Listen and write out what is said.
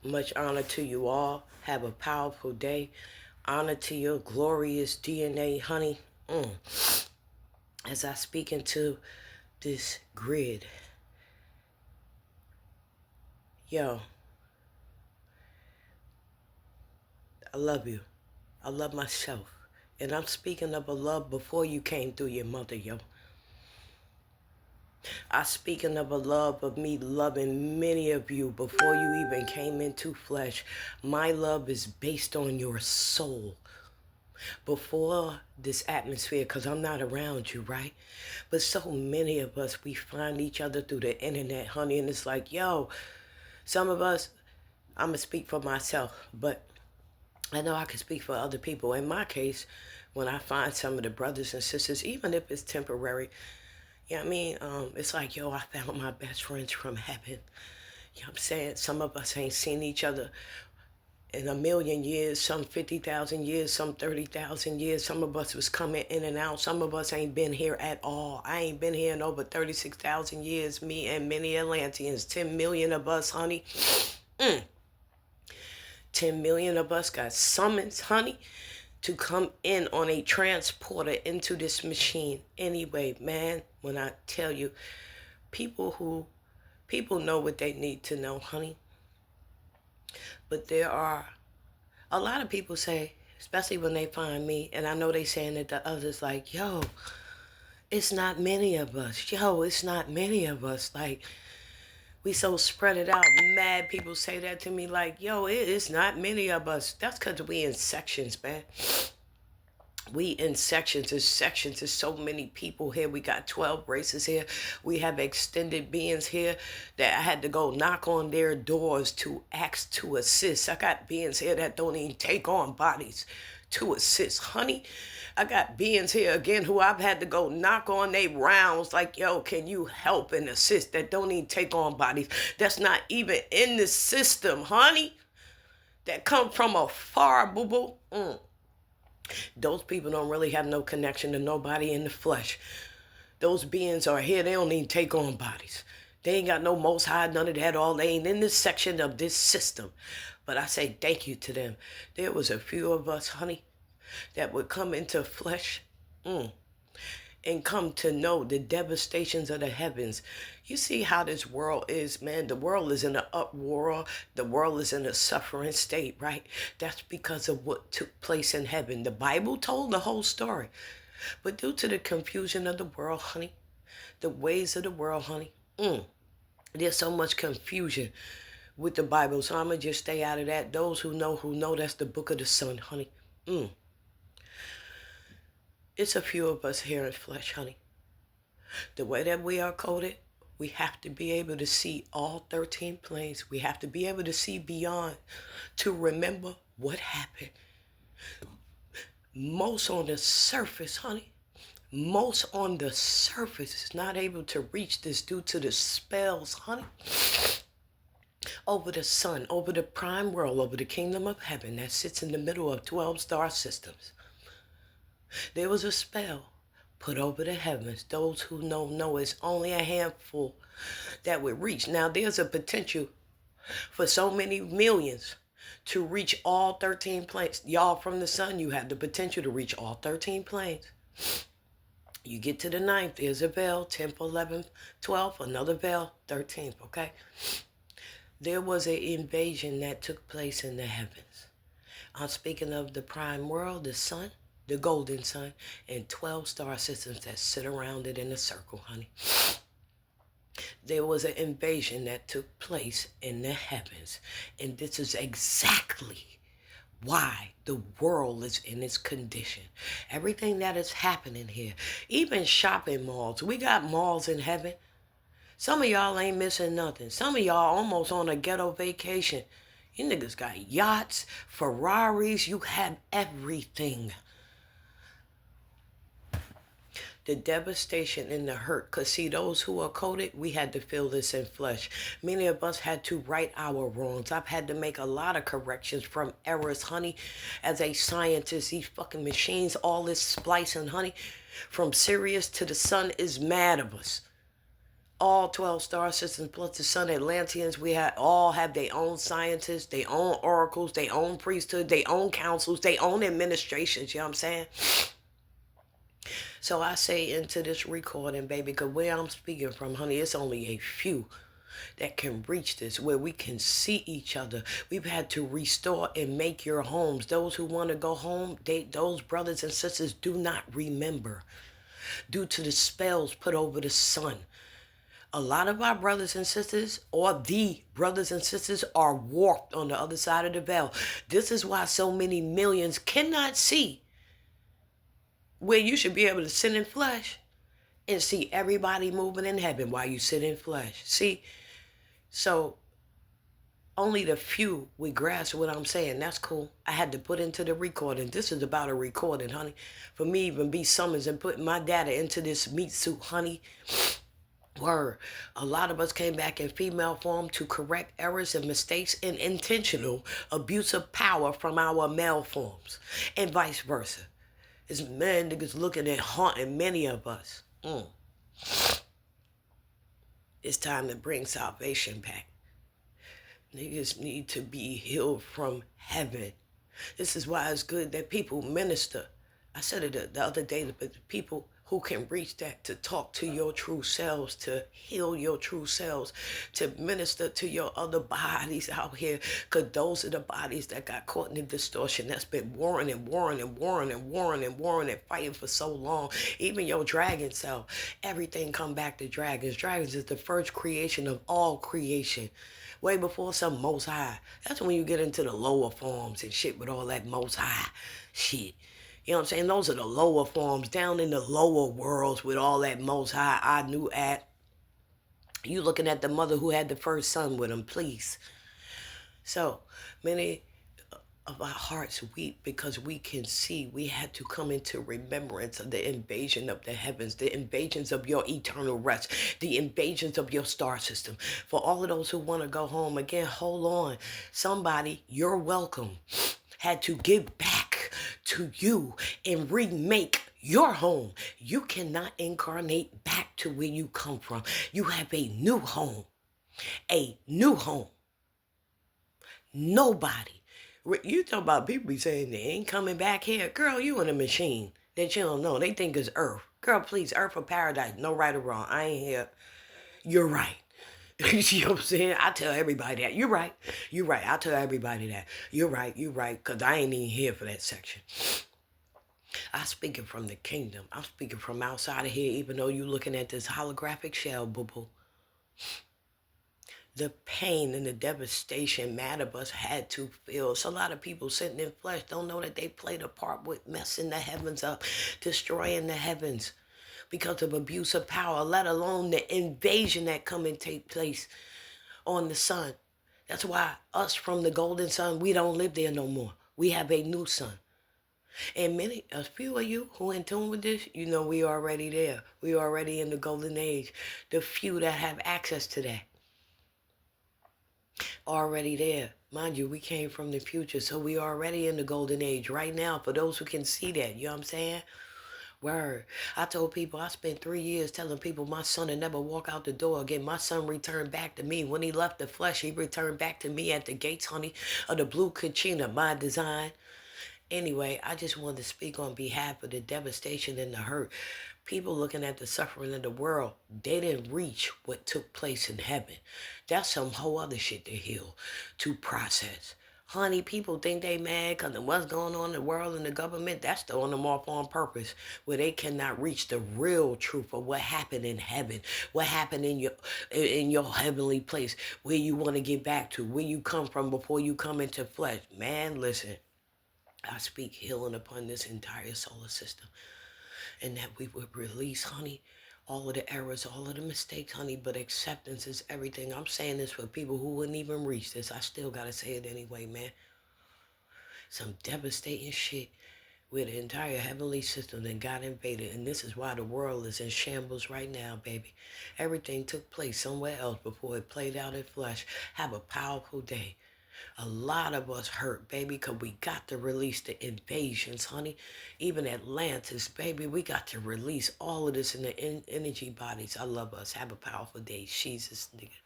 Much honor to you all. Have a powerful day. Honor to your glorious DNA, honey. As I speak into this grid, yo, I love you. I love myself. And I'm speaking of a love before you came through your mother, yo. I'm speaking of a love of me loving many of you before you even came into flesh. My love is based on your soul. Before this atmosphere, because I'm not around you, right? But so many of us, we find each other through the internet, honey, and it's like, yo, some of us, I'm going to speak for myself, but I know I can speak for other people. In my case, when I find some of the brothers and sisters, even if it's temporary, you know what I mean? It's like, yo, I found my best friends from heaven. You know what I'm saying? Some of us ain't seen each other in a million years, some 50,000 years, some 30,000 years. Some of us was coming in and out. Some of us ain't been here at all. I ain't been here in over 36,000 years, me and many Atlanteans. 10 million of us, honey. 10 million of us got summons, honey, to come in on a transporter into this machine. Anyway, man, when I tell you, people know what they need to know, honey. But there are a lot of people say, especially when they find me, and I know they saying it to others, like, yo, it's not many of us. Yo, it's not many of us. Like, we so spread it out. Mad people say that to me, like, yo, it's not many of us. That's because we in sections, man. We in sections. There's sections. There's so many people here. We got 12 races here. We have extended beings here that I had to go knock on their doors to ask to assist. I got beings here that don't even take on bodies to assist. Honey, I got beings here again who I've had to go knock on their rounds like, yo, can you help and assist, that don't even take on bodies. That's not even in the system, honey. That come from afar, boo-boo. Those people don't really have no connection to nobody in the flesh. Those beings are here. They don't even take on bodies. They ain't got no most high, none of that. All they ain't in this section of this system. But I say thank you to them. There was a few of us, honey, that would come into flesh and come to know the devastations of the heavens. You see how this world is, man. The world is in an uproar. The world is in a suffering state, right? That's because of what took place in heaven. The Bible told the whole story. But due to the confusion of the world, honey, the ways of the world, honey, there's so much confusion with the Bible. So I'm going to just stay out of that. Those who know that's the book of the Son, honey. It's a few of us here in flesh, honey. The way that we are coded, we have to be able to see all 13 planes. We have to be able to see beyond to remember what happened. Most on the surface, honey. Most on the surface is not able to reach this due to the spells, honey. Over the sun, over the prime world, over the kingdom of heaven that sits in the middle of 12 star systems. There was a spell put over the heavens. Those who know it's only a handful that would reach. Now, there's a potential for so many millions to reach all 13 planes. Y'all from the sun, you have the potential to reach all 13 planes. You get to the 9th, there's a veil, 10th, 11th, 12th, another veil, 13th, okay? There was an invasion that took place in the heavens. I'm speaking of the prime world, the sun, the golden sun, and 12 star systems that sit around it in a circle, honey. There was an invasion that took place in the heavens. And this is exactly why the world is in its condition. Everything that is happening here, even shopping malls. We got malls in heaven. Some of y'all ain't missing nothing. Some of y'all almost on a ghetto vacation. You niggas got yachts, Ferraris. You have everything. The devastation and the hurt. Because see, those who are coded, we had to feel this in flesh. Many of us had to right our wrongs. I've had to make a lot of corrections from errors, honey. As a scientist, these fucking machines, all this splicing, honey, from Sirius to the sun is mad of us. All 12 star systems plus the sun Atlanteans, all have their own scientists, their own oracles, their own priesthood, their own councils, their own administrations. You know what I'm saying? So I say into this recording, baby, because where I'm speaking from, honey, it's only a few that can reach this, where we can see each other. We've had to restore and make your homes. Those who want to go home, those brothers and sisters do not remember due to the spells put over the sun. A lot of our brothers and sisters, or the brothers and sisters, are warped on the other side of the veil. This is why so many millions cannot see where you should be able to sit in flesh and see everybody moving in heaven while you sit in flesh. See, so only the few we grasp what I'm saying. That's cool. I had to put into the recording. This is about a recording, honey. For me even be summons and putting my data into this meat suit, honey. Word. A lot of us came back in female form to correct errors and mistakes and intentional abuse of power from our male forms. And vice versa. It's men niggas looking at haunting many of us. It's time to bring salvation back. Niggas need to be healed from heaven. This is why it's good that people minister. I said it the other day, but the people who can reach that, to talk to your true selves, to heal your true selves, to minister to your other bodies out here, because those are the bodies that got caught in the distortion that's been warring and warring and warring and warring and warring and fighting for so long. Even your dragon self, everything come back to dragons. Dragons is the first creation of all creation. Way before some most high. That's when you get into the lower forms and shit with all that most high shit. You know what I'm saying? Those are the lower forms, down in the lower worlds with all that most high I knew at. You looking at the mother who had the first son with him, please. So many of our hearts weep because we can see we had to come into remembrance of the invasion of the heavens, the invasions of your eternal rest, the invasions of your star system. For all of those who want to go home, again, hold on. Somebody, you're welcome, had to give back to you and remake your home. You cannot incarnate back to where you come from. You have a new home. A new home. Nobody. You talk about people be saying they ain't coming back here. Girl, you in a machine that you don't know. They think it's Earth. Girl, please, Earth or paradise. No right or wrong. I ain't here. You're right. You see what I'm saying? I tell everybody that. You're right. You're right. I tell everybody that. You're right. You're right. Because I ain't even here for that section. I'm speaking from the kingdom. I'm speaking from outside of here, even though you're looking at this holographic shell, boo-boo. The pain and the devastation mad of us had to feel. So a lot of people sitting in flesh don't know that they played a part with messing the heavens up, destroying the heavens because of abuse of power, let alone the invasion that come and take place on the sun. That's why us from the golden sun, we don't live there no more. We have a new sun. And a few of you who in tune with this, you know we already there. We already in the golden age. The few that have access to that, already there. Mind you, we came from the future, so we already in the golden age right now, for those who can see that. You know what I'm saying? Word. I told people, I spent 3 years telling people my son would never walk out the door again. My son returned back to me. When he left the flesh, he returned back to me at the gates, honey, of the blue Kachina, my design. Anyway, I just wanted to speak on behalf of the devastation and the hurt. People looking at the suffering of the world, they didn't reach what took place in heaven. That's some whole other shit to heal, to process. Honey, people think they mad because of what's going on in the world and the government. That's throwing them off on purpose, where they cannot reach the real truth of what happened in heaven, what happened in your heavenly place, where you want to get back to, where you come from before you come into flesh. Man, listen, I speak healing upon this entire solar system, and that we would release, honey, all of the errors, all of the mistakes, honey, but acceptance is everything. I'm saying this for people who wouldn't even reach this. I still got to say it anyway, man. Some devastating shit where the entire heavenly system then got invaded, and this is why the world is in shambles right now, baby. Everything took place somewhere else before it played out in flesh. Have a powerful day. A lot of us hurt, baby, because we got to release the invasions, honey. Even Atlantis, baby, we got to release all of this in the energy bodies. I love us. Have a powerful day. Jesus, nigga.